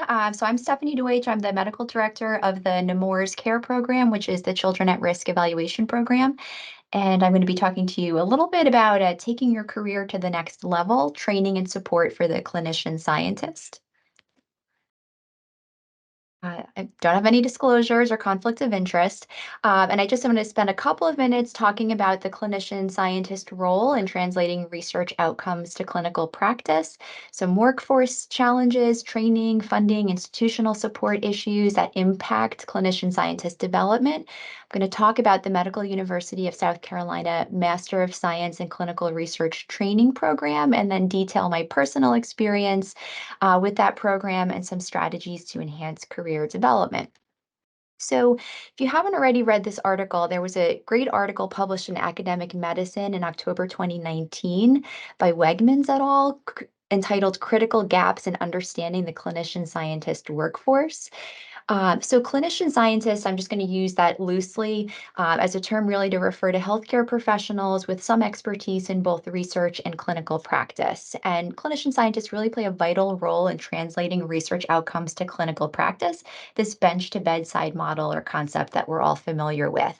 So I'm Stephanie Deutsch. I'm the medical director of the Nemours Care Program, which is the Children at Risk Evaluation Program. And I'm going to be talking to you a little bit about taking your career to the next level, training and support for the clinician-scientist. I don't have any disclosures or conflict of interest. And I just am going to spend a couple of minutes talking about the clinician scientist role in translating research outcomes to clinical practice, some workforce challenges, training, funding, institutional support issues that impact clinician scientist development. I'm going to talk about the Medical University of South Carolina Master of Science in Clinical Research Training Program, and then detail my personal experience with that program and some strategies to enhance career development. So, if you haven't already read this article, there was a great article published in Academic Medicine in October 2019 by Wegmans et al. Entitled Critical Gaps in Understanding the Clinician Scientist Workforce. So clinician scientists, I'm just going to use that loosely as a term really to refer to healthcare professionals with some expertise in both research and clinical practice. And clinician scientists really play a vital role in translating research outcomes to clinical practice, this bench to bedside model or concept that we're all familiar with.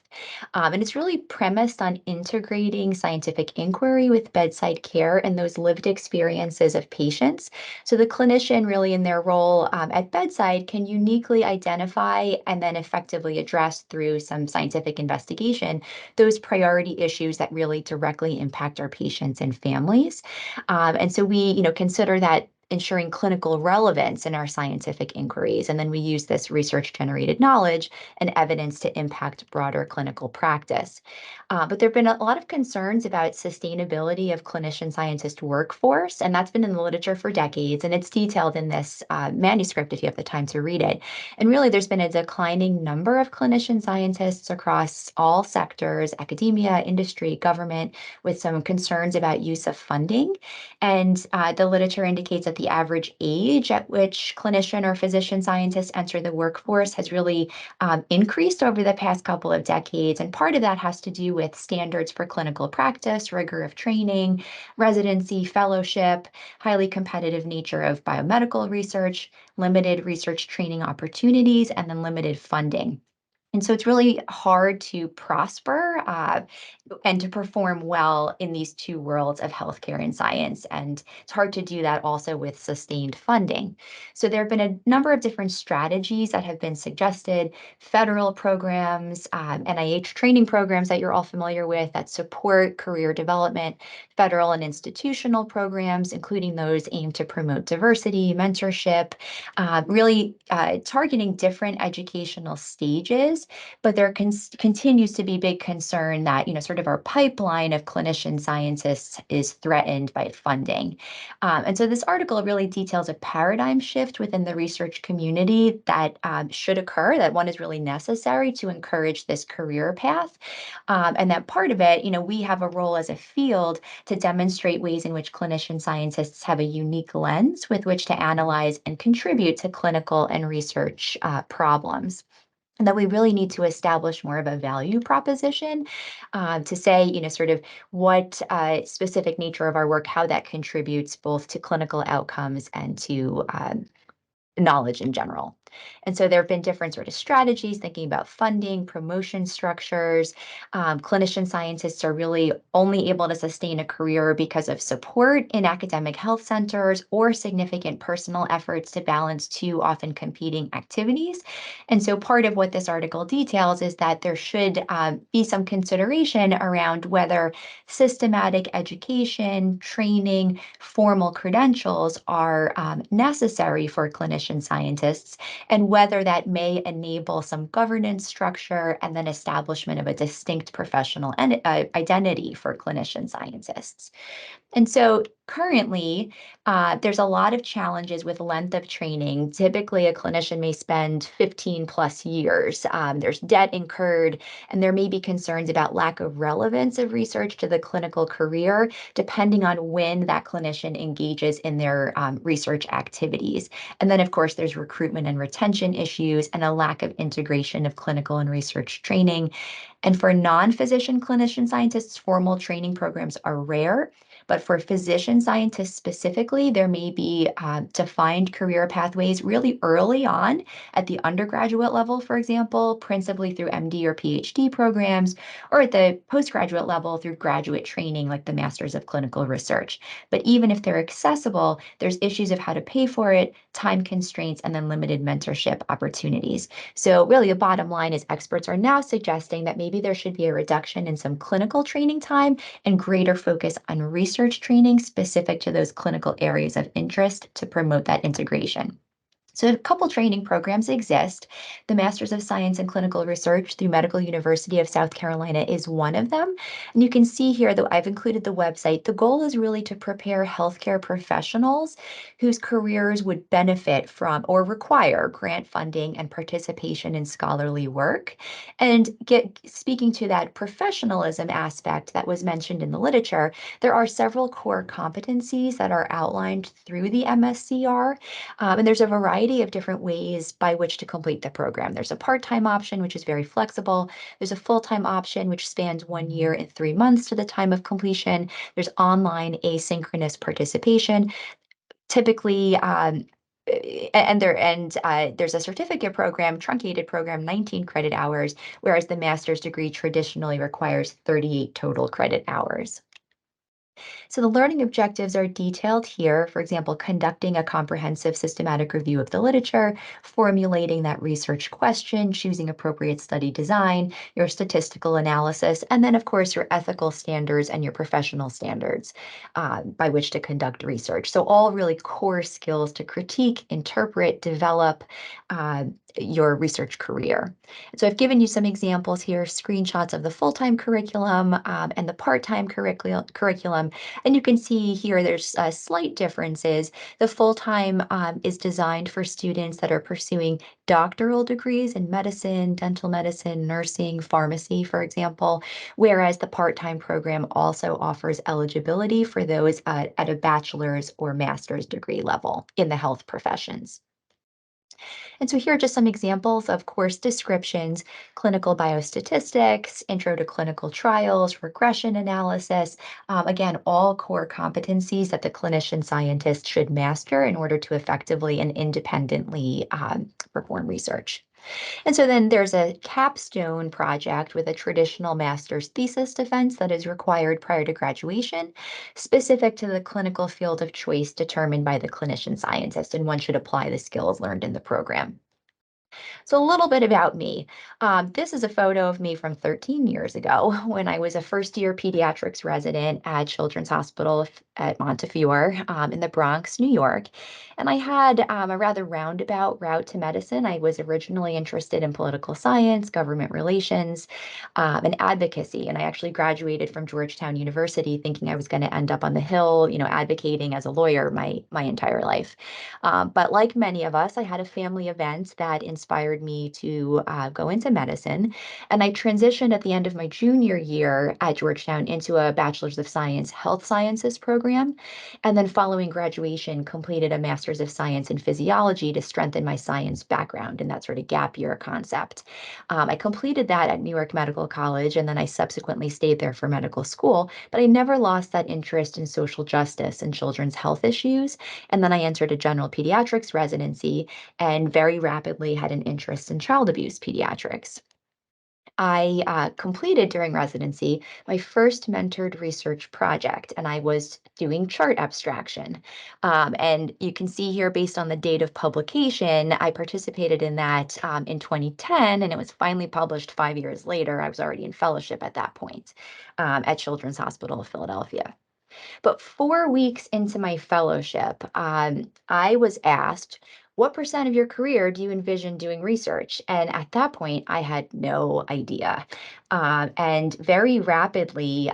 And it's really premised on integrating scientific inquiry with bedside care and those lived experiences of patients. So the clinician really in their role at bedside can uniquely identify and then effectively address through some scientific investigation those priority issues that really directly impact our patients and families. And so we, consider that ensuring clinical relevance in our scientific inquiries. And then we use this research generated knowledge and evidence to impact broader clinical practice. But there have been a lot of concerns about sustainability of clinician scientist workforce, and that's been in the literature for decades, and it's detailed in this manuscript if you have the time to read it. And really, there's been a declining number of clinician scientists across all sectors, academia, industry, government, with some concerns about use of funding. And the literature indicates that the average age at which clinician or physician scientists enter the workforce has really increased over the past couple of decades. And part of that has to do with standards for clinical practice, rigor of training, residency, fellowship, highly competitive nature of biomedical research, limited research training opportunities, and then limited funding. And so it's really hard to prosper and to perform well in these two worlds of healthcare and science. And it's hard to do that also with sustained funding. So there have been a number of different strategies that have been suggested, federal programs, NIH training programs that you're all familiar with that support career development, federal and institutional programs, including those aimed to promote diversity, mentorship, really targeting different educational stages. But there continues to be big concern that, sort of our pipeline of clinician scientists is threatened by funding. And so this article really details a paradigm shift within the research community that should occur, that one is really necessary to encourage this career path. And that part of it, we have a role as a field to demonstrate ways in which clinician scientists have a unique lens with which to analyze and contribute to clinical and research problems. And that we really need to establish more of a value proposition to say, sort of what specific nature of our work, how that contributes both to clinical outcomes and to knowledge in general. And so there have been different sort of strategies thinking about funding, promotion structures. Clinician scientists are really only able to sustain a career because of support in academic health centers or significant personal efforts to balance two often competing activities. And so part of what this article details is that there should be some consideration around whether systematic education, training, formal credentials are necessary for clinician scientists, and whether that may enable some governance structure and then establishment of a distinct professional identity for clinician scientists. And so currently, there's a lot of challenges with length of training. Typically, a clinician may spend 15 plus years. There's debt incurred, and there may be concerns about lack of relevance of research to the clinical career, depending on when that clinician engages in their research activities. And then, of course, there's recruitment and retention issues and a lack of integration of clinical and research training. And for non-physician clinician scientists, formal training programs are rare. But for physician scientists specifically, there may be defined career pathways really early on at the undergraduate level, for example, principally through MD or PhD programs, or at the postgraduate level through graduate training like the Masters of Clinical Research. But even if they're accessible, there's issues of how to pay for it, time constraints, and then limited mentorship opportunities. So really the bottom line is experts are now suggesting that maybe there should be a reduction in some clinical training time and greater focus on research training specific to those clinical areas of interest to promote that integration. So a couple training programs exist. The Masters of Science in Clinical Research through Medical University of South Carolina is one of them. And you can see here that I've included the website. The goal is really to prepare healthcare professionals whose careers would benefit from or require grant funding and participation in scholarly work. And speaking to that professionalism aspect that was mentioned in the literature, there are several core competencies that are outlined through the MSCR. And there's a variety of different ways by which to complete the program. There's a part-time option, which is very flexible. There's a full-time option, which spans 1 year and 3 months to the time of completion. There's online asynchronous participation. Typically, there's a certificate program, truncated program, 19 credit hours, whereas the master's degree traditionally requires 38 total credit hours. So the learning objectives are detailed here. For example, conducting a comprehensive systematic review of the literature, formulating that research question, choosing appropriate study design, your statistical analysis, and then, of course, your ethical standards and your professional standards by which to conduct research. So all really core skills to critique, interpret, develop your research career. So I've given you some examples here, screenshots of the full-time curriculum and the part-time curriculum. And you can see here there's slight differences. The full-time is designed for students that are pursuing doctoral degrees in medicine, dental medicine, nursing, pharmacy, for example, whereas the part-time program also offers eligibility for those at a bachelor's or master's degree level in the health professions. And so here are just some examples of course descriptions: clinical biostatistics, intro to clinical trials, regression analysis. Again, all core competencies that the clinician scientist should master in order to effectively and independently perform research. And so then there's a capstone project with a traditional master's thesis defense that is required prior to graduation, specific to the clinical field of choice determined by the clinician scientist, and one should apply the skills learned in the program. So a little bit about me. This is a photo of me from 13 years ago when I was a first-year pediatrics resident at Children's Hospital at Montefiore in the Bronx, New York. And I had a rather roundabout route to medicine. I was originally interested in political science, government relations, and advocacy. And I actually graduated from Georgetown University thinking I was going to end up on the Hill, advocating as a lawyer my entire life. But like many of us, I had a family event that inspired me to go into medicine. And I transitioned at the end of my junior year at Georgetown into a Bachelor's of Science Health Sciences program. And then following graduation, completed a Master's of Science in Physiology to strengthen my science background in that sort of gap year concept. I completed that at New York Medical College, and then I subsequently stayed there for medical school. But I never lost that interest in social justice and children's health issues. And then I entered a general pediatrics residency and very rapidly had an interest in child abuse pediatrics. I completed during residency my first mentored research project, and I was doing chart abstraction. And you can see here, based on the date of publication, I participated in that in 2010, and it was finally published 5 years later. I was already in fellowship at that point at Children's Hospital of Philadelphia. But 4 weeks into my fellowship, I was asked, what percent of your career do you envision doing research? And at that point, I had no idea. And very rapidly,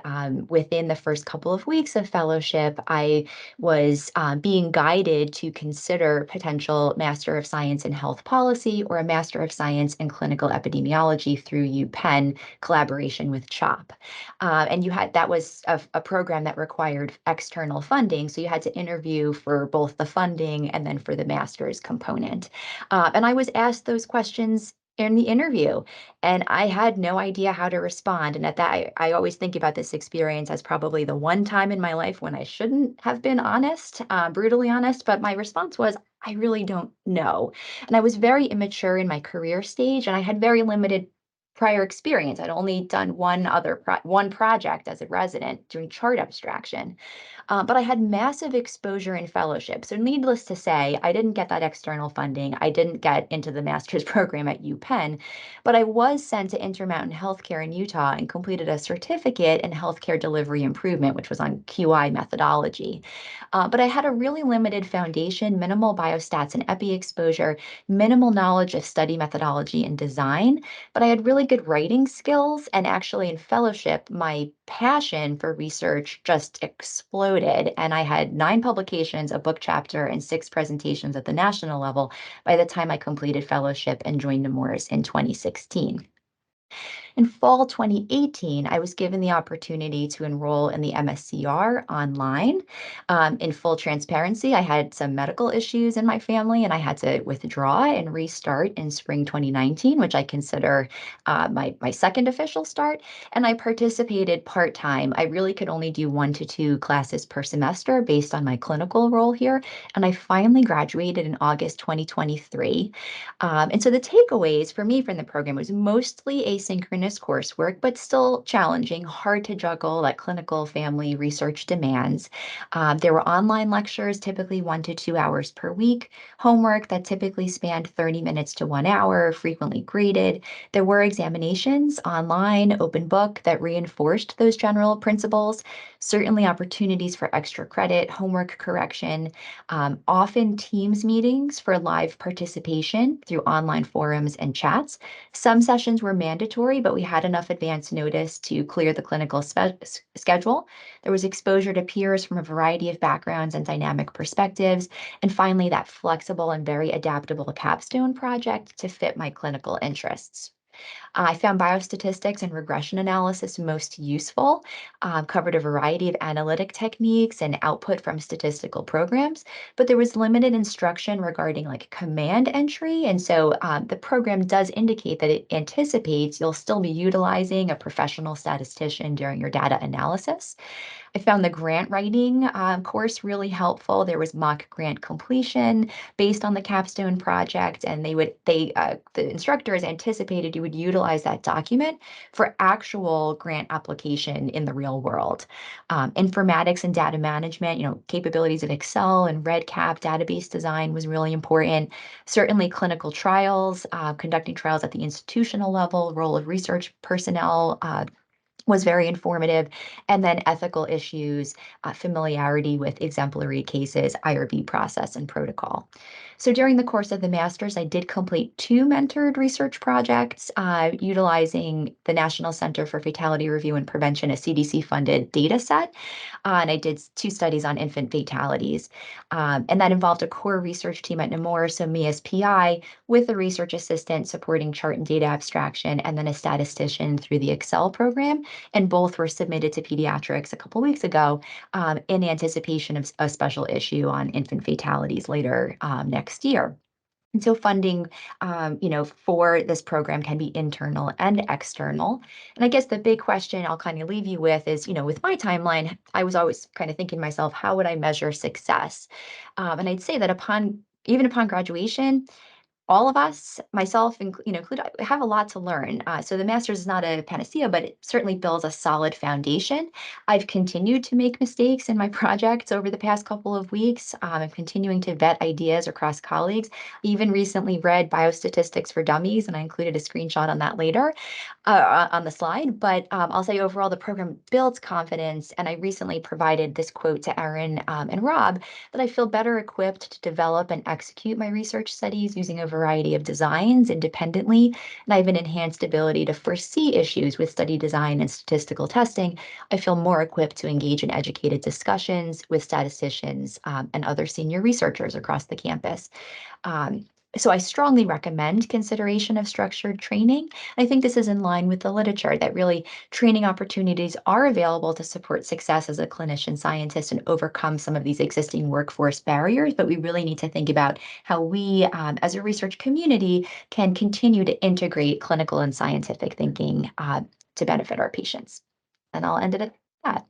within the first couple of weeks of fellowship, I was being guided to consider potential Master of Science in Health Policy or a Master of Science in Clinical Epidemiology through UPenn collaboration with CHOP. And that was a program that required external funding. So you had to interview for both the funding and then for the master's component. And I was asked those questions in the interview. And I had no idea how to respond. And at that, I always think about this experience as probably the one time in my life when I shouldn't have been honest, brutally honest. But my response was, I really don't know. And I was very immature in my career stage, and I had very limited prior experience. I'd only done one project as a resident doing chart abstraction. But I had massive exposure in fellowship. So, needless to say, I didn't get that external funding. I didn't get into the master's program at UPenn, but I was sent to Intermountain Healthcare in Utah and completed a certificate in healthcare delivery improvement, which was on QI methodology. But I had a really limited foundation, minimal biostats and epi exposure, minimal knowledge of study methodology and design, but I had really good writing skills. And actually, in fellowship, my passion for research just exploded. And I had 9 publications, a book chapter, and 6 presentations at the national level by the time I completed fellowship and joined Nemours in 2016. In fall 2018, I was given the opportunity to enroll in the MSCR online. In full transparency, I had some medical issues in my family, and I had to withdraw and restart in spring 2019, which I consider my second official start. And I participated part-time. I really could only do 1 to 2 classes per semester based on my clinical role here. And I finally graduated in August 2023. And so the takeaways for me from the program was mostly asynchronous coursework, but still challenging, hard to juggle that clinical family research demands. There were online lectures, typically 1 to 2 hours per week, homework that typically spanned 30 minutes to 1 hour, frequently graded. There were examinations online, open book that reinforced those general principles, certainly opportunities for extra credit, homework correction, often Teams meetings for live participation through online forums and chats. Some sessions were mandatory, but we had enough advance notice to clear the clinical schedule. There was exposure to peers from a variety of backgrounds and dynamic perspectives. And finally, that flexible and very adaptable capstone project to fit my clinical interests. I found biostatistics and regression analysis most useful, covered a variety of analytic techniques and output from statistical programs, but there was limited instruction regarding like command entry. And so the program does indicate that it anticipates you'll still be utilizing a professional statistician during your data analysis. I found the grant writing course really helpful. There was mock grant completion based on the capstone project, and the instructors anticipated you would utilize that document for actual grant application in the real world. Informatics and data management, capabilities of Excel and REDCap database design was really important. Certainly clinical trials, conducting trials at the institutional level, role of research personnel, was very informative. And then ethical issues, familiarity with exemplary cases, IRB process, and protocol. So during the course of the master's, I did complete 2 mentored research projects utilizing the National Center for Fatality Review and Prevention, a CDC-funded data set. And I did 2 studies on infant fatalities. And that involved a core research team at Nemours, so me as PI, with a research assistant supporting chart and data abstraction, and then a statistician through the Excel program. And both were submitted to pediatrics a couple weeks ago in anticipation of a special issue on infant fatalities later next year. And so funding, for this program can be internal and external. And I guess the big question I'll kind of leave you with is, with my timeline, I was always kind of thinking to myself, how would I measure success? And I'd say that even upon graduation, all of us, myself included, have a lot to learn. So the master's is not a panacea, but it certainly builds a solid foundation. I've continued to make mistakes in my projects over the past couple of weeks. I'm continuing to vet ideas across colleagues. Even recently read Biostatistics for Dummies, and I included a screenshot on that later on the slide. But I'll say overall, the program builds confidence. And I recently provided this quote to Erin and Rob that I feel better equipped to develop and execute my research studies using a variety of designs independently. And I have an enhanced ability to foresee issues with study design and statistical testing. I feel more equipped to engage in educated discussions with statisticians and other senior researchers across the campus. Um, So I strongly recommend consideration of structured training. I think this is in line with the literature that really training opportunities are available to support success as a clinician scientist and overcome some of these existing workforce barriers. But we really need to think about how we, as a research community, can continue to integrate clinical and scientific thinking to benefit our patients. And I'll end it at that.